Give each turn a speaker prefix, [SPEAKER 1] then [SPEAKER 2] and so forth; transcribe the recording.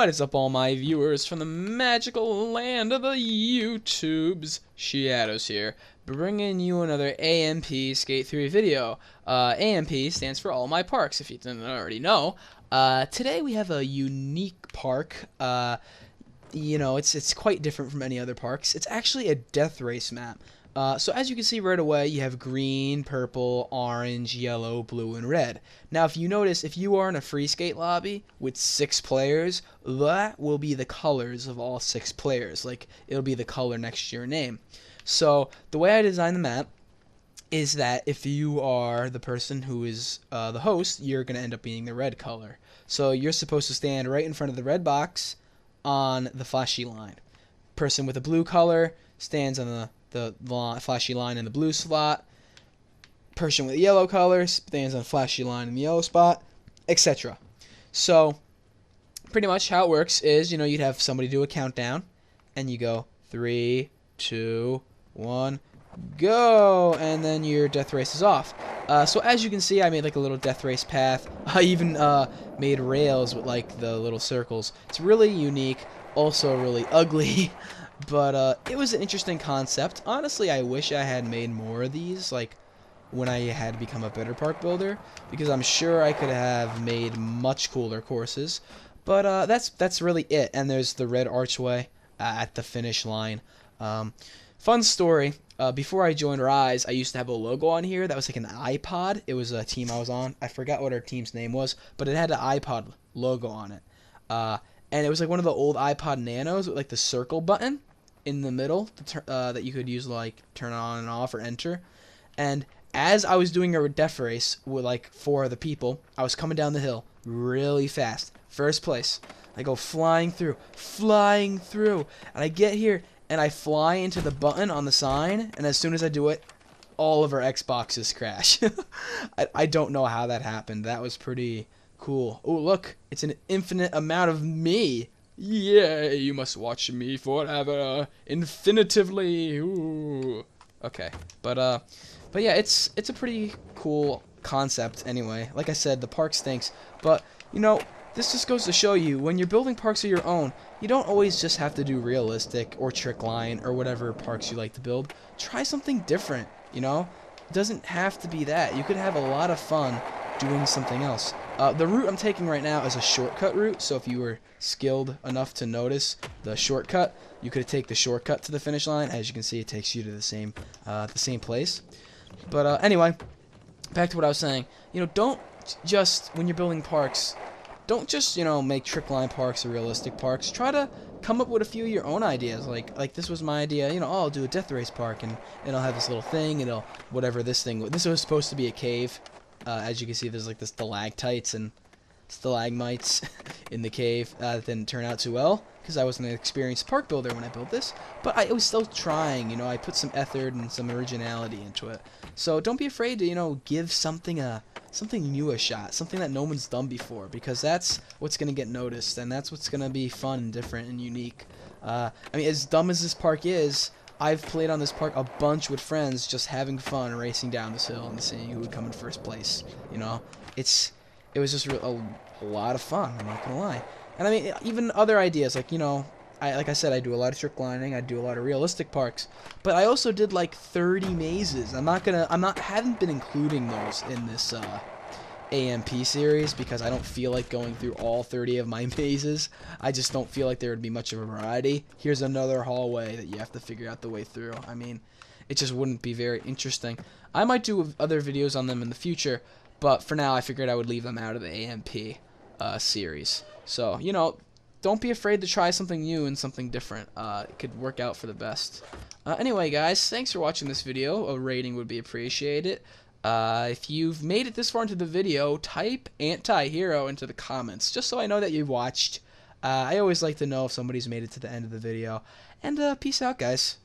[SPEAKER 1] What is up, all my viewers from the magical land of the YouTubes? Shadows here, bringing you another AMP Skate 3 video. AMP stands for All My Parks, if you didn't already know. Today we have a unique park. It's quite different from any other parks. It's actually a death race map. So as you can see right away, you have green, purple, orange, yellow, blue, and red. Now if you notice, if you are in a free skate lobby with 6 players, that will be the colors of all 6 players. Like, it'll be the color next to your name. So the way I designed the map is that if you are the person who is the host, you're going to end up being the red color. So you're supposed to stand right in front of the red box on the flashy line. Person with a blue color stands on the flashy line in the blue slot. Person with a yellow color stands on the flashy line in the yellow spot, etc. So pretty much how it works is, you'd have somebody do a countdown, and you go 3, 2, 1, go, and then your death race is off. So as you can see, I made like a little death race path. I even made rails with like the little circles. It's really unique, also really ugly. But it was an interesting concept. Honestly, I wish I had made more of these, like when I had become a better park builder, because I'm sure I could have made much cooler courses. But that's really it. And there's the red archway at the finish line. Fun story. Before I joined Rise, I used to have a logo on here that was like an iPod. It was a team I was on. I forgot what our team's name was, but it had an iPod logo on it. And it was like one of the old iPod Nanos with like the circle button in the middle that you could use like turn on and off or enter. And as I was doing a death race with like 4 other people, I was coming down the hill really fast, first place. I go flying through, and I get here and I fly into the button on the sign, and as soon as I do it, all of our Xboxes crash. I don't know how that happened. That was pretty cool. Oh, look, it's an infinite amount of me. Yay, you must watch me forever, infinitively. Ooh. Okay, but yeah, it's a pretty cool concept anyway. Like I said, the park stinks, but this just goes to show you, when you're building parks of your own, you don't always just have to do realistic or trick line or whatever parks you like to build. Try something different, It doesn't have to be that. You could have a lot of fun doing something else. The route I'm taking right now is a shortcut route, so if you were skilled enough to notice the shortcut, you could take the shortcut to the finish line. As you can see, it takes you to the same place. But anyway, back to what I was saying. Don't just, when you're building parks, don't just make trick line parks or realistic parks. Try to come up with a few of your own ideas. Like this was my idea. I'll do a death race park, and I'll have this little thing. This was supposed to be a cave. As you can see, there's like the stalactites and stalagmites in the cave. That didn't turn out too well because I wasn't an experienced park builder when I built this, but I was still trying. I put some effort and some originality into it. So don't be afraid to give something new a shot, something that no one's done before, because that's what's gonna get noticed, and that's what's gonna be fun and different and unique. I mean, as dumb as this park is, I've played on this park a bunch with friends, just having fun, racing down this hill and seeing who would come in first place. It was just a lot of fun. I'm not gonna lie. And I mean, even other ideas, like like I said, I do a lot of trick lining. I do a lot of realistic parks, but I also did like 30 mazes. Haven't been including those in this AMP series because I don't feel like going through all 30 of my mazes. I just don't feel like there would be much of a variety. Here's another hallway that you have to figure out the way through. I mean, it just wouldn't be very interesting. I might do other videos on them in the future, but for now I figured I would leave them out of the AMP series. So, don't be afraid to try something new and something different. It could work out for the best. Anyway, guys, thanks for watching this video. A rating would be appreciated. If you've made it this far into the video, type anti-hero into the comments, just so I know that you watched. I always like to know if somebody's made it to the end of the video. And peace out, guys.